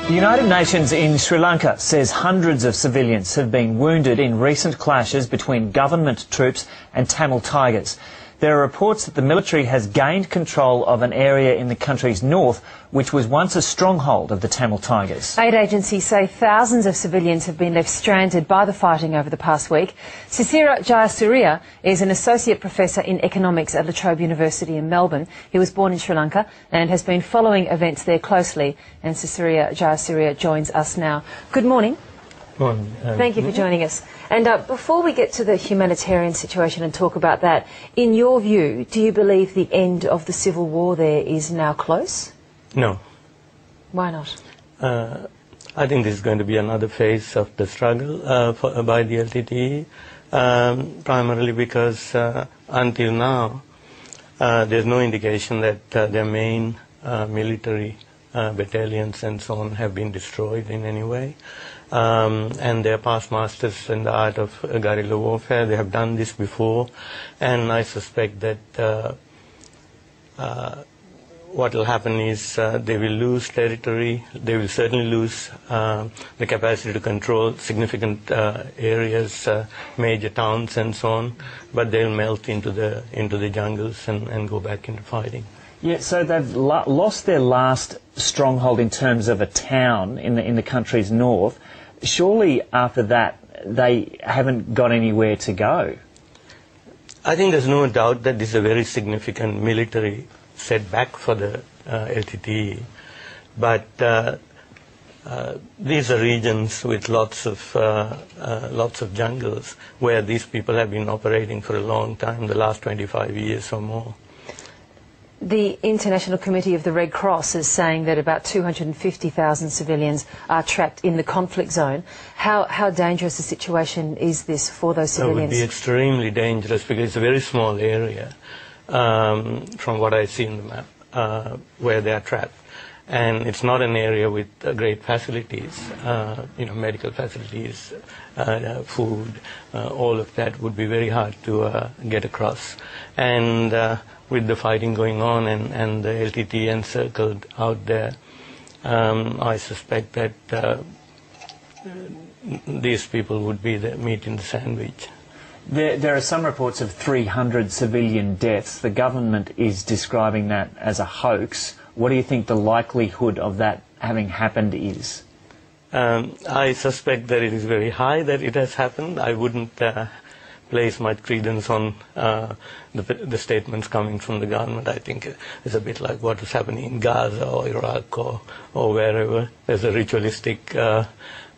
The United Nations in Sri Lanka says hundreds of civilians have been wounded in recent clashes between government troops and Tamil Tigers. There are reports that the military has gained control of an area in the country's north, which was once a stronghold of the Tamil Tigers. Aid agencies say thousands of civilians have been left stranded by the fighting over the past week. Sisira Jayasuriya is an associate professor in economics at La Trobe University in Melbourne. He was born in Sri Lanka and has been following events there closely. And Sisira Jayasuriya joins us now. Good morning. Morning. Thank you for joining us. And before we get to the humanitarian situation and talk about that, in your view, do you believe the end of the civil war there is now close? No. Why not? I think this is going to be another phase of the struggle by the LTTE, primarily because until now there's no indication that their main military battalions and so on have been destroyed in any way. And they're past masters in the art of guerrilla warfare. They have done this before, and I suspect that what will happen is they will lose territory. They will certainly lose the capacity to control significant areas, major towns and so on, but they'll melt into the jungles and go back into fighting. Yeah, so they've lost their last stronghold in terms of a town in the country's north. Surely after that they haven't got anywhere to go. I think there's no doubt that this is a very significant military setback for the LTTE, but these are regions with lots of jungles where these people have been operating for a long time, the last 25 years or more. The International Committee of the Red Cross is saying that about 250,000 civilians are trapped in the conflict zone. How dangerous a situation is this for those civilians? It would be extremely dangerous because it's a very small area from what I see in the map where they are trapped. And it's not an area with great facilities, medical facilities, food, all of that would be very hard to get across. And with the fighting going on and the LTT encircled out there, I suspect that these people would be the meat in the sandwich. There are some reports of 300 civilian deaths. The government is describing that as a hoax. What do you think the likelihood of that having happened is? I suspect that it is very high that it has happened. I wouldn't place much credence on the statements coming from the government. I think it's a bit like what is happening in Gaza or Iraq or wherever. There's a ritualistic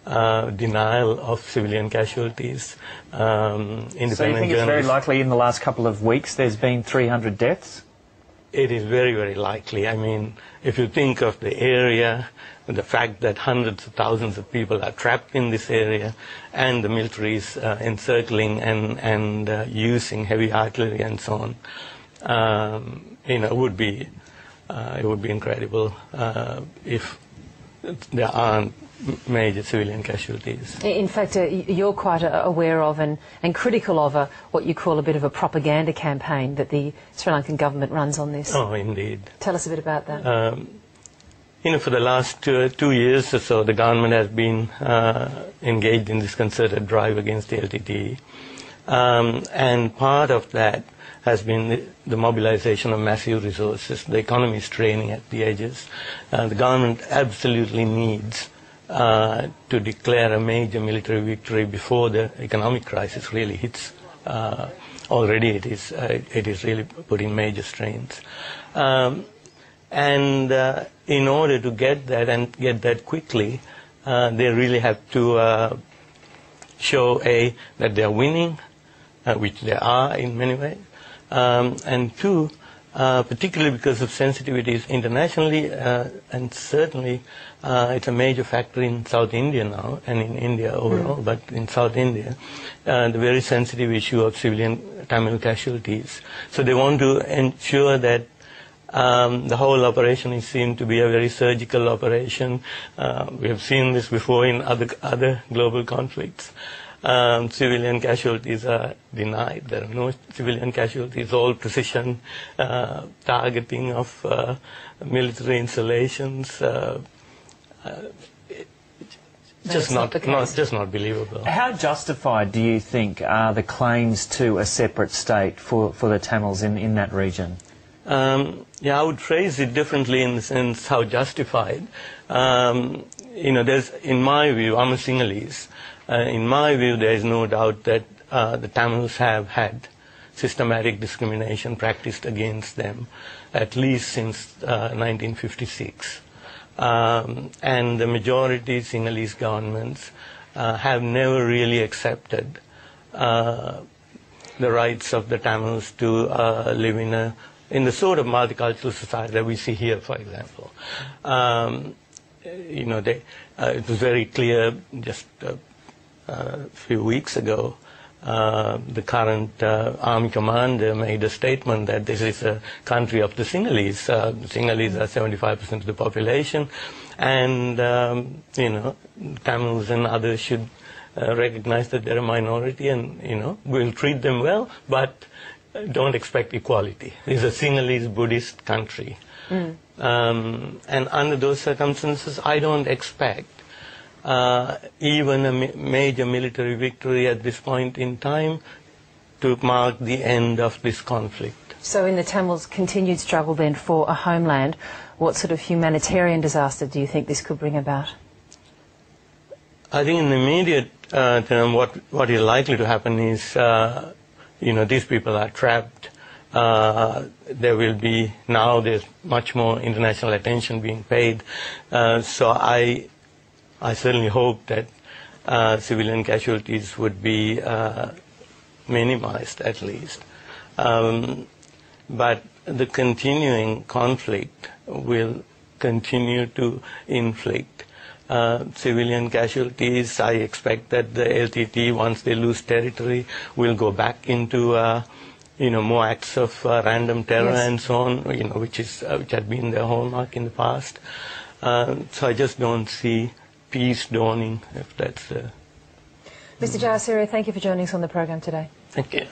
denial of civilian casualties. So you think it's very likely in the last couple of weeks there's been 300 deaths? It is very, very likely. I mean, if you think of the area, the fact that hundreds of thousands of people are trapped in this area, and the military is encircling and using heavy artillery and so on, it would be incredible if there aren't major civilian casualties. In fact, you're quite aware of and critical of what you call a bit of a propaganda campaign that the Sri Lankan government runs on this. Oh, indeed. Tell us a bit about that. For the last 2 years or so, the government has been engaged in this concerted drive against the LTTE. And part of that has been the mobilization of massive resources. The economy is straining at the edges. The government absolutely needs to declare a major military victory before the economic crisis really hits. Already it is really putting major strains. And in order to get that and get that quickly, they really have to show that they are winning, which they are in many ways, and two, particularly because of sensitivities internationally, and certainly it's a major factor in South India now, and in India overall, but in South India, the very sensitive issue of civilian Tamil casualties. So they want to ensure that the whole operation is seen to be a very surgical operation. We have seen this before in other global conflicts. Civilian casualties are denied. There are no civilian casualties, all precision targeting of military installations, just not believable. How justified do you think are the claims to a separate state for the Tamils in that region? Yeah, I would phrase it differently in the sense how justified. There's, in my view, I'm a Sinhalese. In my view, there is no doubt that the Tamils have had systematic discrimination practiced against them, at least since 1956. And the majority Sinhalese governments have never really accepted the rights of the Tamils to live in the sort of multicultural society that we see here, for example. It was very clear just a few weeks ago, the current army commander made a statement that this is a country of the Sinhalese. Sinhalese are 75% of the population, and Tamils and others should recognize that they're a minority, and we'll treat them well, but don't expect equality. It's a Sinhalese Buddhist country. And under those circumstances, I don't expect even a major military victory at this point in time to mark the end of this conflict. So in the Tamils' continued struggle then for a homeland, what sort of humanitarian disaster do you think this could bring about? I think in the immediate term, what is likely to happen is these people are trapped. There's much more international attention being paid. So I certainly hope that civilian casualties would be minimized at least. But the continuing conflict will continue to inflict civilian casualties. I expect that the LTT, once they lose territory, will go back into more acts of random terror and so on, which had been their hallmark in the past. So I just don't see peace dawning, if that's... Mr. Jayasuriya, thank you for joining us on the program today. Thank you.